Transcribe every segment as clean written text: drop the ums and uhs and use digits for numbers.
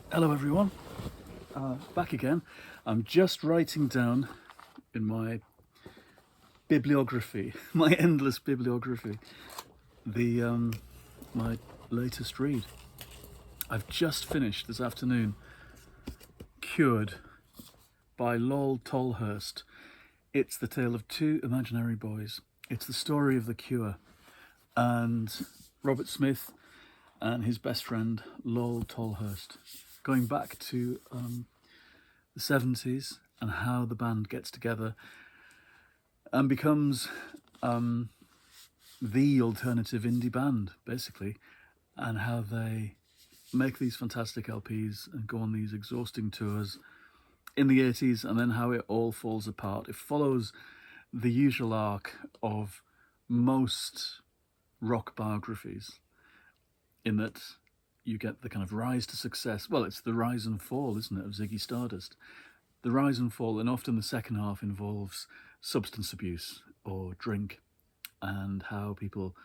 Hello everyone, back again. I'm just writing down in my bibliography, my endless bibliography, the my latest read. I've just finished this afternoon, Cured by Lol Tollhurst. It's the tale of two imaginary boys. It's the story of the cure and Robert Smith and his best friend Lol Tollhurst, going back to the 70s and how the band gets together and becomes the alternative indie band, basically, and how they make these fantastic LPs and go on these exhausting tours in the 80s, and then how it all falls apart. It follows the usual arc of most rock biographies, in that you get the kind of rise to success. Well, it's the rise and fall, isn't it, of Ziggy Stardust. The rise and fall, and often the second half involves substance abuse or drink and how people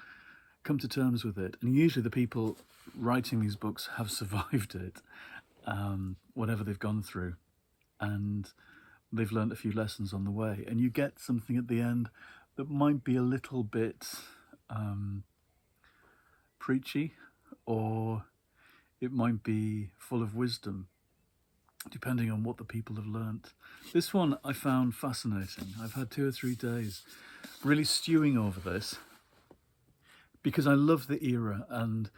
come to terms with it. And usually the people writing these books have survived it, whatever they've gone through, and they've learned a few lessons on the way. And you get something at the end that might be a little bit preachy, or it might be full of wisdom, depending on what the people have learnt. This one I found fascinating. I've had 2 or 3 days really stewing over this, because I love the era and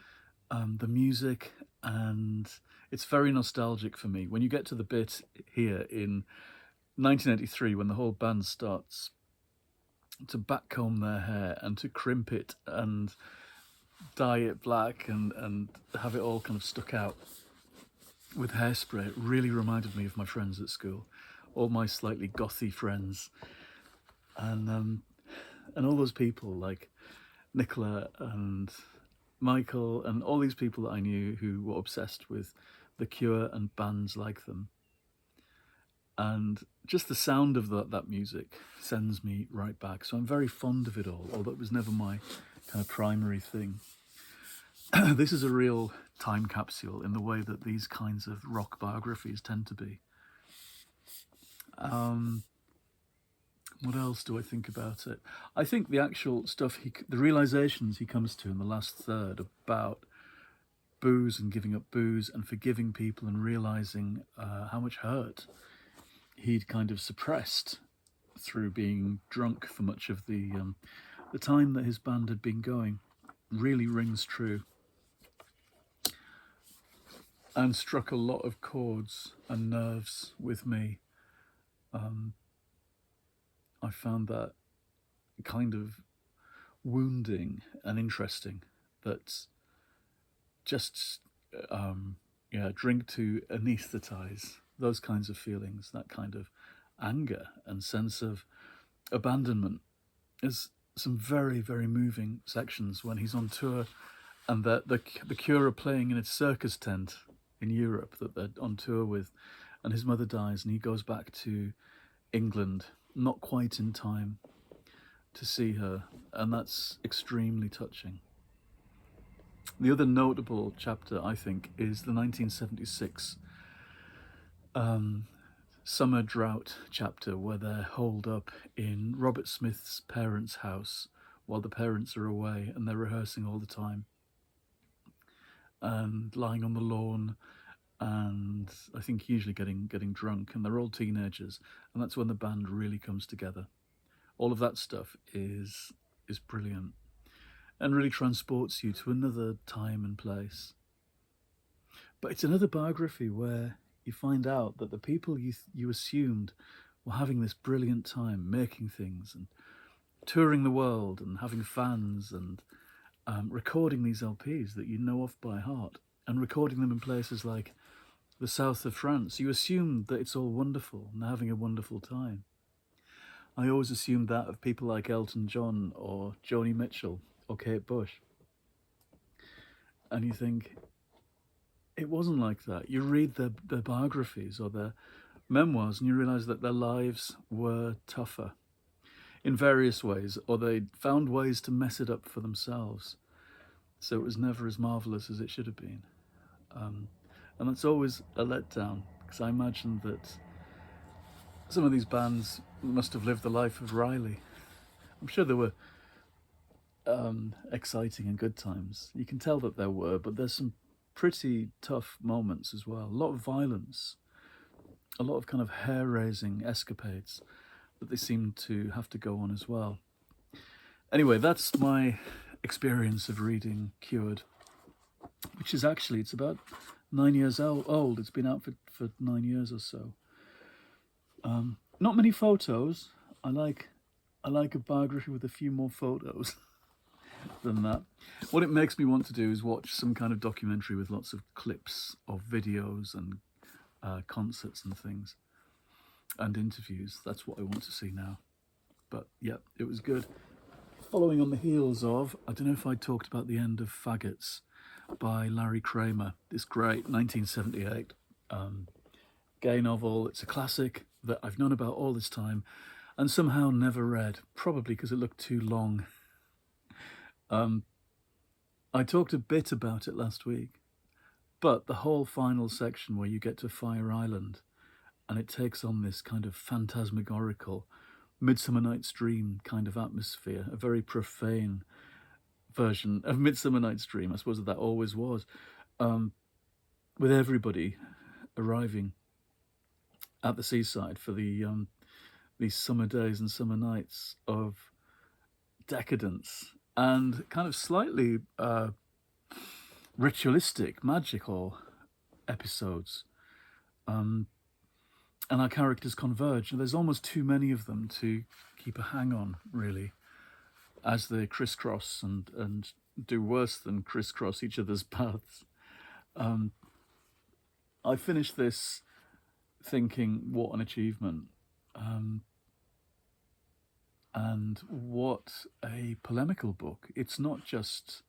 the music, and it's very nostalgic for me. When you get to the bit here in 1983, when the whole band starts to backcomb their hair and to crimp it and dye it black and have it all kind of stuck out with hairspray, it really reminded me of my friends at school, all my slightly gothy friends, and all those people like Nicola and Michael and all these people that I knew who were obsessed with The Cure and bands like them. And just the sound of that music sends me right back. So I'm very fond of it all, although it was never my kind of primary thing. This is a real time capsule in the way that these kinds of rock biographies tend to be. What else do I think about it? I think the actual stuff, the realizations he comes to in the last third about booze and giving up booze and forgiving people and realizing how much hurt he'd kind of suppressed through being drunk for much of the time that his band had been going, really rings true and struck a lot of chords and nerves with me. I found that kind of wounding and interesting, that just drink to anesthetize those kinds of feelings, that kind of anger and sense of abandonment. There's some very, very moving sections when he's on tour and the Cure are playing in a circus tent in Europe that they're on tour with, and his mother dies and he goes back to England, not quite in time to see her, and that's extremely touching. The other notable chapter, I think, is the 1976 summer drought chapter, where they're holed up in Robert Smith's parents' house while the parents are away, and they're rehearsing all the time and lying on the lawn, and I think usually getting drunk, and they're all teenagers, and that's when the band really comes together. All of that stuff is brilliant and really transports you to another time and place. But it's another biography where you find out that the people you assumed were having this brilliant time making things and touring the world and having fans and recording these LPs that you know off by heart, and recording them in places like the south of France. You assume that it's all wonderful and having a wonderful time. I always assumed that of people like Elton John or Joni Mitchell or Kate Bush. And you think, it wasn't like that. You read their biographies or their memoirs and you realise that their lives were tougher in various ways, or they found ways to mess it up for themselves. So it was never as marvellous as it should have been. And that's always a letdown, because I imagine that some of these bands must have lived the life of Riley. I'm sure there were exciting and good times. You can tell that there were, but there's some pretty tough moments as well. A lot of violence, a lot of kind of hair-raising escapades that they seem to have to go on as well. Anyway, that's my experience of reading Cured, which is actually, it's about 9 years old. It's been out for 9 years or so. Not many photos. I like a biography with a few more photos than that. What it makes me want to do is watch some kind of documentary with lots of clips of videos and concerts and things and interviews. That's what I want to see now. But yeah, it was good. Following on the heels of, I don't know if I talked about the end of Faggots by Larry Kramer, this great 1978 gay novel. It's a classic that I've known about all this time and somehow never read, probably because it looked too long. I talked a bit about it last week, but the whole final section where you get to Fire Island and it takes on this kind of phantasmagorical Midsummer Night's Dream kind of atmosphere, a very profane version of Midsummer Night's Dream, I suppose that always was, with everybody arriving at the seaside for these summer days and summer nights of decadence and kind of slightly ritualistic, magical episodes. And our characters converge, and there's almost too many of them to keep a hang on, really, as they crisscross and do worse than crisscross each other's paths. I finished this thinking, what an achievement. And what a polemical book. It's not just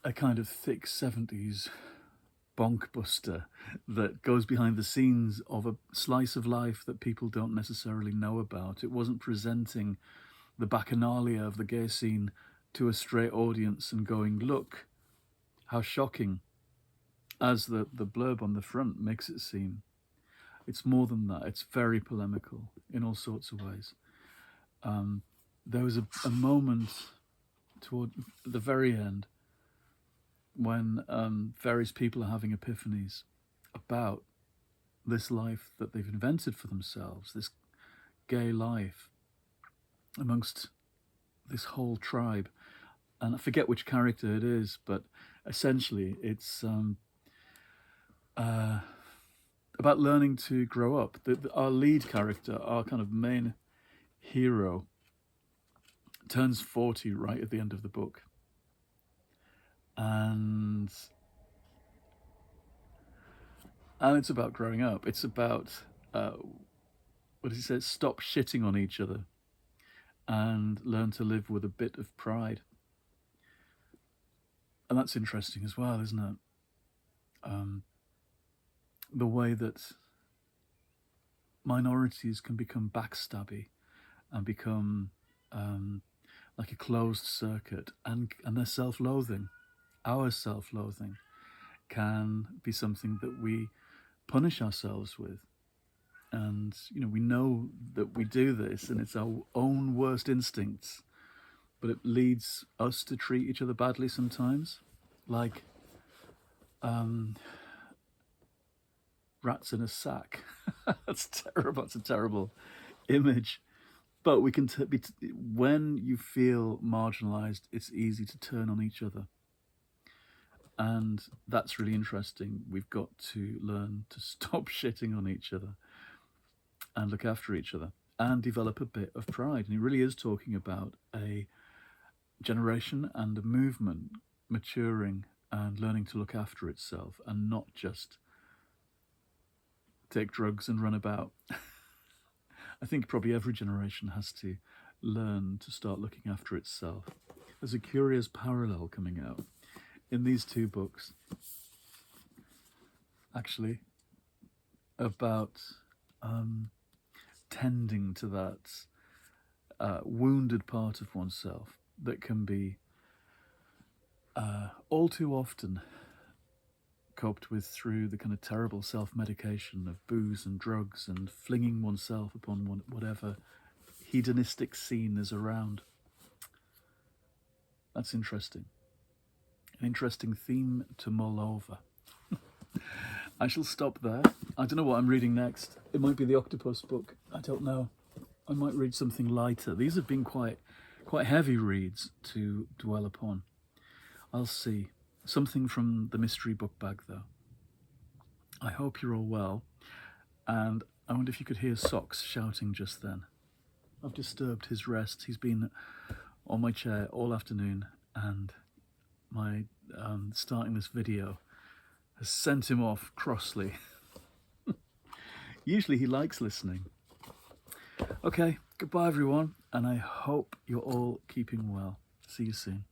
a kind of thick 70s bonkbuster that goes behind the scenes of a slice of life that people don't necessarily know about. It wasn't presenting the bacchanalia of the gay scene to a straight audience and going, look, how shocking, as the blurb on the front makes it seem. It's more than that. It's very polemical in all sorts of ways. There was a moment toward the very end when various people are having epiphanies about this life that they've invented for themselves, this gay life amongst this whole tribe. And I forget which character it is, but essentially it's about learning to grow up. Our lead character, our kind of main hero, turns 40 right at the end of the book. And it's about growing up. It's about, what does he say? Stop shitting on each other and learn to live with a bit of pride. And that's interesting as well, isn't it? The way that minorities can become backstabby and become like a closed circuit, and their self-loathing, our self-loathing, can be something that we punish ourselves with. And, we know that we do this and it's our own worst instincts, but it leads us to treat each other badly sometimes, like rats in a sack. That's terrible. That's a terrible image. But we can when you feel marginalized, it's easy to turn on each other. And that's really interesting. We've got to learn to stop shitting on each other and look after each other and develop a bit of pride. And he really is talking about a generation and a movement maturing and learning to look after itself and not just take drugs and run about. I think probably every generation has to learn to start looking after itself. There's a curious parallel coming out in these two books, actually, about tending to that wounded part of oneself that can be all too often coped with through the kind of terrible self-medication of booze and drugs and flinging oneself upon whatever hedonistic scene is around. That's interesting. An interesting theme to mull over. I shall stop there. I don't know what I'm reading next. It might be the octopus book. I don't know. I might read something lighter. These have been quite heavy reads to dwell upon. I'll see. Something from the mystery book bag, though. I hope you're all well, and I wonder if you could hear Socks shouting just then. I've disturbed his rest. He's been on my chair all afternoon, and my starting this video has sent him off crossly. Usually he likes listening. Okay, goodbye everyone, and I hope you're all keeping well. See you soon.